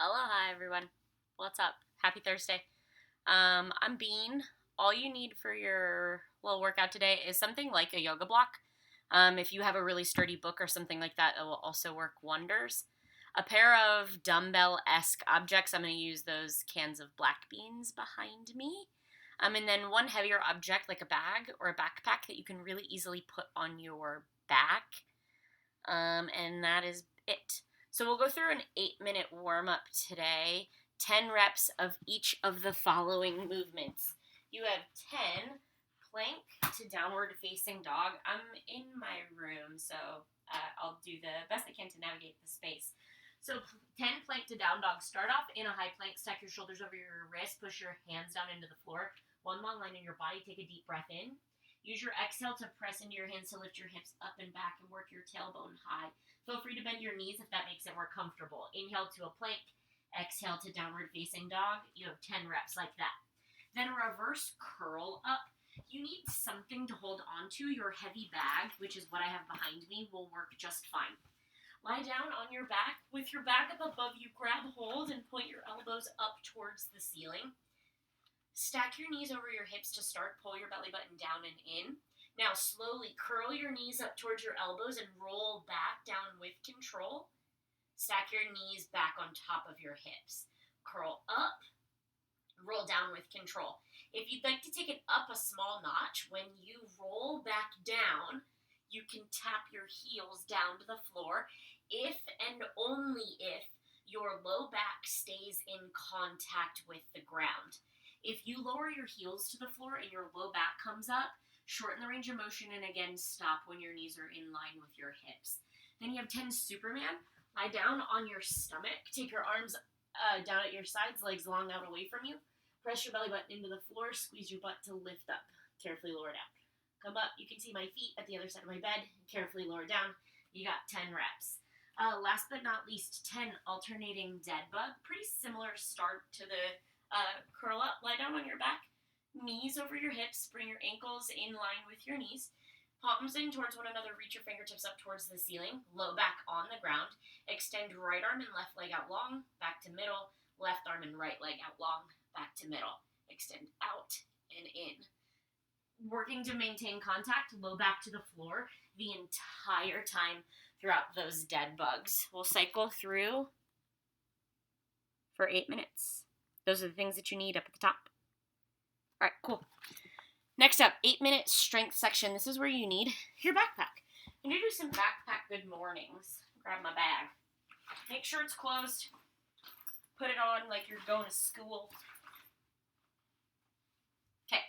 Aloha, everyone. What's up? Happy Thursday. I'm Bean. All you need for your little workout today is something like a yoga block. If you have a really sturdy book or something like that, it will also work wonders. A pair of dumbbell esque objects. I'm going to use those cans of black beans behind me. And then one heavier object like a bag or a backpack that you can really easily put on your back. And that is it. So we'll go through an 8-minute warm up today, 10 reps of each of the following movements. You have 10 plank to downward facing dog. I'm in my room, so I'll do the best I can to navigate the space. So 10 plank to down dog. Start off in a high plank, stack your shoulders over your wrist, push your hands down into the floor. One long line in your body, take a deep breath in. Use your exhale to press into your hands to lift your hips up and back and work your tailbone high. Feel free to bend your knees if that makes it more comfortable. Inhale to a plank, exhale to downward facing dog. You have 10 reps like that. Then reverse curl up. You need something to hold onto. Your heavy bag, which is what I have behind me, will work just fine. Lie down on your back. With your back up above you, grab hold and point your elbows up towards the ceiling. Stack your knees over your hips to start. Pull your belly button down and in. Now slowly curl your knees up towards your elbows and roll back down with control. Stack your knees back on top of your hips. Curl up, roll down with control. If you'd like to take it up a small notch, when you roll back down, you can tap your heels down to the floor if and only if your low back stays in contact with the ground. If you lower your heels to the floor and your low back comes up, shorten the range of motion and again stop when your knees are in line with your hips. Then you have 10 Superman. Lie down on your stomach. Take your arms down at your sides, legs long out away from you. Press your belly button into the floor. Squeeze your butt to lift up. Carefully lower down. Come up. You can see my feet at the other side of my bed. Carefully lower down. You got 10 reps. Last but not least, 10 alternating dead bug. Pretty similar start to the curl up, lie down on your back, knees over your hips, bring your ankles in line with your knees, palms in towards one another, reach your fingertips up towards the ceiling, low back on the ground, extend right arm and left leg out long, back to middle, left arm and right leg out long, back to middle, extend out and in. Working to maintain contact, low back to the floor the entire time throughout those dead bugs. We'll cycle through for 8 minutes. Those are the things that you need up at the top. All right, cool. Next up, 8-minute strength section. This is where you need your backpack. I'm going to do some backpack good mornings. Grab my bag. Make sure it's closed. Put it on like you're going to school. Okay.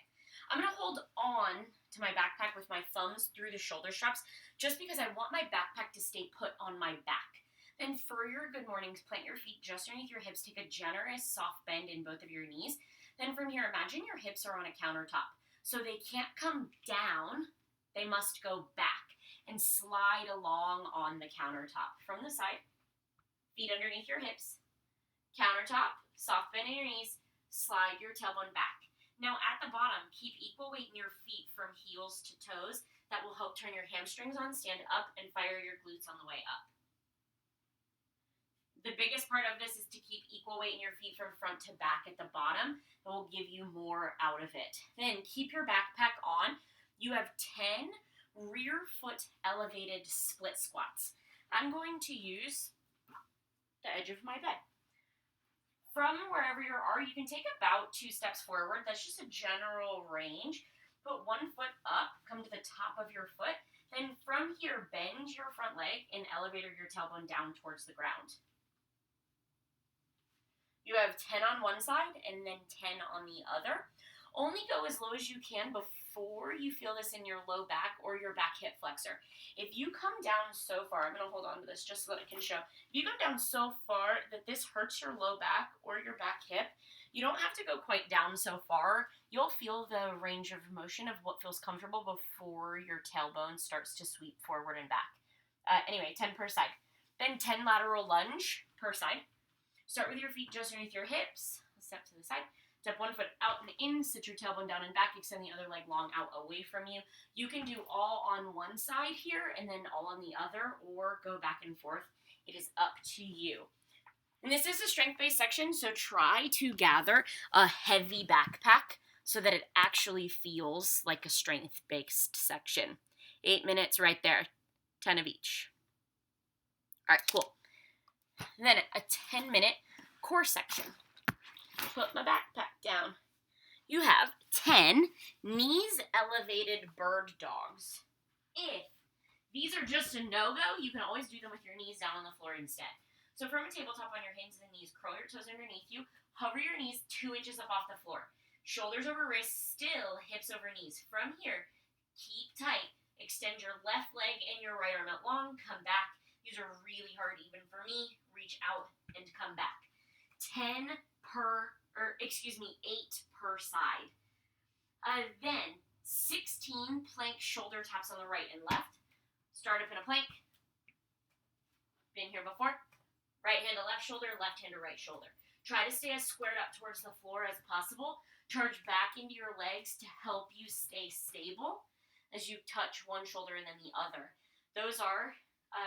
I'm going to hold on to my backpack with my thumbs through the shoulder straps just because I want my backpack to stay put on my back. And for your good mornings, plant your feet just underneath your hips. Take a generous soft bend in both of your knees. Then from here, imagine your hips are on a countertop. So they can't come down. They must go back and slide along on the countertop. From the side, feet underneath your hips. Countertop, soft bend in your knees. Slide your tailbone back. Now at the bottom, keep equal weight in your feet from heels to toes. That will help turn your hamstrings on, stand up, and fire your glutes on the way up. The biggest part of this is to keep equal weight in your feet from front to back at the bottom. That will give you more out of it. Then keep your backpack on. You have 10 rear foot elevated split squats. I'm going to use the edge of my bed. From wherever you are, you can take about 2 steps forward. That's just a general range. Put 1 foot up, come to the top of your foot. Then from here, bend your front leg and elevate your tailbone down towards the ground. You have 10 on one side and then 10 on the other. Only go as low as you can before you feel this in your low back or your back hip flexor. If you come down so far, I'm going to hold on to this just so that I can show. If you go down so far that this hurts your low back or your back hip, you don't have to go quite down so far. You'll feel the range of motion of what feels comfortable before your tailbone starts to sweep forward and back. Anyway, 10 per side. Then 10 lateral lunge per side. Start with your feet just underneath your hips. Step to the side. Step 1 foot out and in. Sit your tailbone down and back. Extend the other leg long out away from you. You can do all on one side here and then all on the other, or go back and forth. It is up to you. And this is a strength-based section, so try to gather a heavy backpack so that it actually feels like a strength-based section. 8 minutes right there, 10 of each. All right, cool. And then a 10-minute core section. Put my backpack down. You have 10 knees elevated bird dogs. If these are just a no-go, you can always do them with your knees down on the floor instead. So from a tabletop on your hands and knees, curl your toes underneath you, hover your knees 2 inches up off the floor. Shoulders over wrists, still hips over knees. From here, keep tight. Extend your left leg and your right arm out long, come back. These are really hard even for me. Reach out and come back. 8 per side. Then 16 plank shoulder taps on the right and left. Start up in a plank. Been here before. Right hand to left shoulder, left hand to right shoulder. Try to stay as squared up towards the floor as possible. Charge back into your legs to help you stay stable as you touch one shoulder and then the other. Those are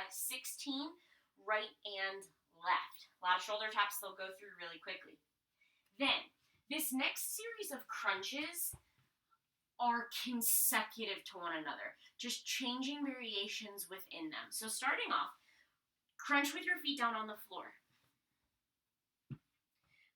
16 right and left. A lot of shoulder taps they'll go through really quickly. Then, this next series of crunches are consecutive to one another, just changing variations within them. So starting off, crunch with your feet down on the floor.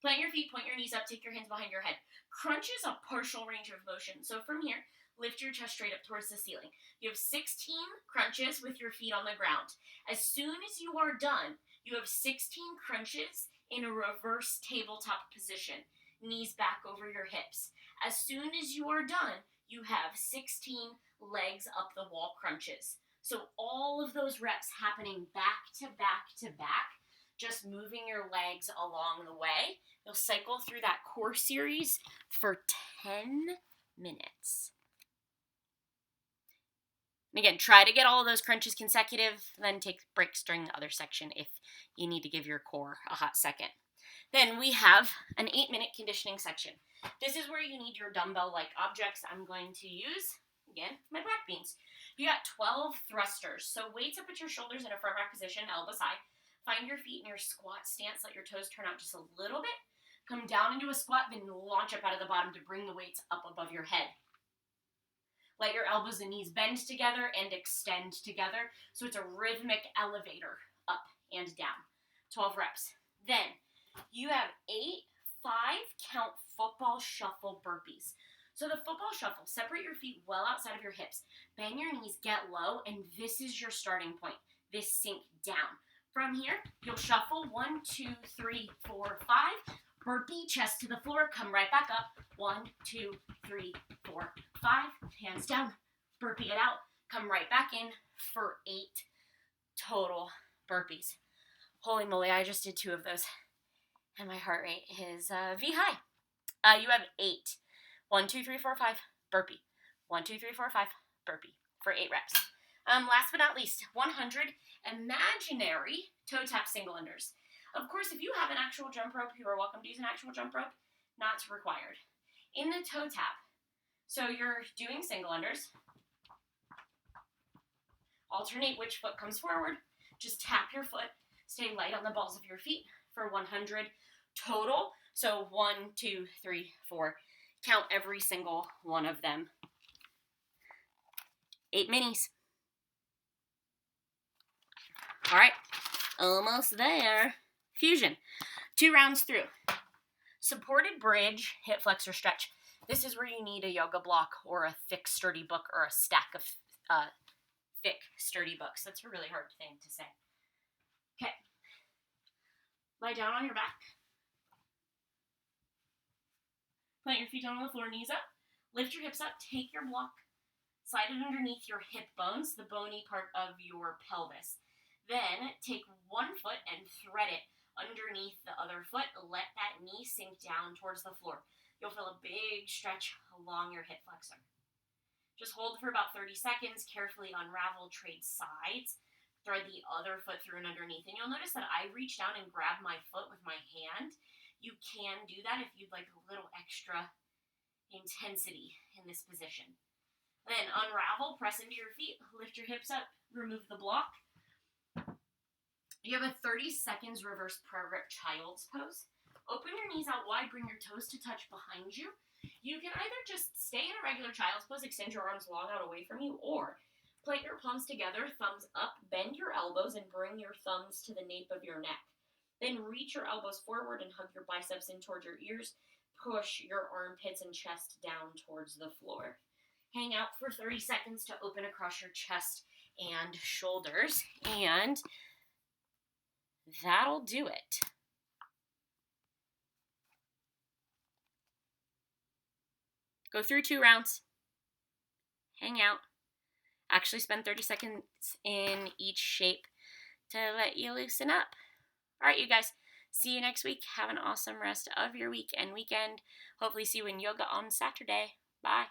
Plant your feet, point your knees up, take your hands behind your head. Crunch is a partial range of motion. So from here, lift your chest straight up towards the ceiling. You have 16 crunches with your feet on the ground. As soon as you are done, you have 16 crunches in a reverse tabletop position. Knees back over your hips. As soon as you are done, you have 16 legs up the wall crunches. So all of those reps happening back to back to back, just moving your legs along the way. You'll cycle through that core series for 10 minutes. And again, try to get all of those crunches consecutive, then take breaks during the other section if you need to give your core a hot second. Then we have an 8-minute conditioning section. This is where you need your dumbbell-like objects. I'm going to use, again, my black beans. You got 12 thrusters. So weights up at your shoulders in a front rack position, elbows high. Find your feet in your squat stance. Let your toes turn out just a little bit. Come down into a squat, then launch up out of the bottom to bring the weights up above your head. Let your elbows and knees bend together and extend together. So it's a rhythmic elevator up and down. 12 reps. Then you have 8 5-count football shuffle burpees. So the football shuffle, separate your feet well outside of your hips. Bend your knees, get low, and this is your starting point. This sink down. From here, you'll shuffle 1, 2, 3, 4, 5. Burpee, chest to the floor, come right back up. 1, 2, 3, 4, 5. Hands down. Burpee it out. Come right back in for 8 total burpees. Holy moly, I just did 2 of those. And my heart rate is V-high. You have 8. 1, 2, 3, 4, 5. Burpee. 1, 2, 3, 4, 5. Burpee for 8 reps. Last but not least, 100 imaginary toe tap single unders. Of course, if you have an actual jump rope, you are welcome to use an actual jump rope. Not required. In the toe tap, so you're doing single unders. Alternate which foot comes forward. Just tap your foot. Stay light on the balls of your feet for 100 total. So 1, 2, 3, 4. Count every single one of them. 8 minis. All right, almost there. Fusion. 2 rounds through. Supported bridge, hip flexor stretch. This is where you need a yoga block or a thick, sturdy book or a stack of thick, sturdy books. That's a really hard thing to say. Okay. Lie down on your back. Plant your feet down on the floor, knees up. Lift your hips up, take your block. Slide it underneath your hip bones, the bony part of your pelvis. Then take one foot and thread it underneath the other foot. Let that knee sink down towards the floor. You'll feel a big stretch along your hip flexor. Just hold for about 30 seconds. Carefully unravel, trade sides. Thread the other foot through and underneath. And you'll notice that I reach down and grab my foot with my hand. You can do that if you'd like a little extra intensity in this position. Then unravel, press into your feet, lift your hips up, remove the block. You have a 30 seconds reverse prayer grip child's pose. Open your knees out wide, bring your toes to touch behind you. You can either just stay in a regular child's pose, extend your arms long out away from you, or plant your palms together, thumbs up, bend your elbows, and bring your thumbs to the nape of your neck. Then reach your elbows forward and hug your biceps in towards your ears. Push your armpits and chest down towards the floor. Hang out for 30 seconds to open across your chest and shoulders, and that'll do it. Go through 2 rounds. Hang out. Actually spend 30 seconds in each shape to let you loosen up. All right, you guys. See you next week. Have an awesome rest of your week and weekend. Hopefully see you in yoga on Saturday. Bye.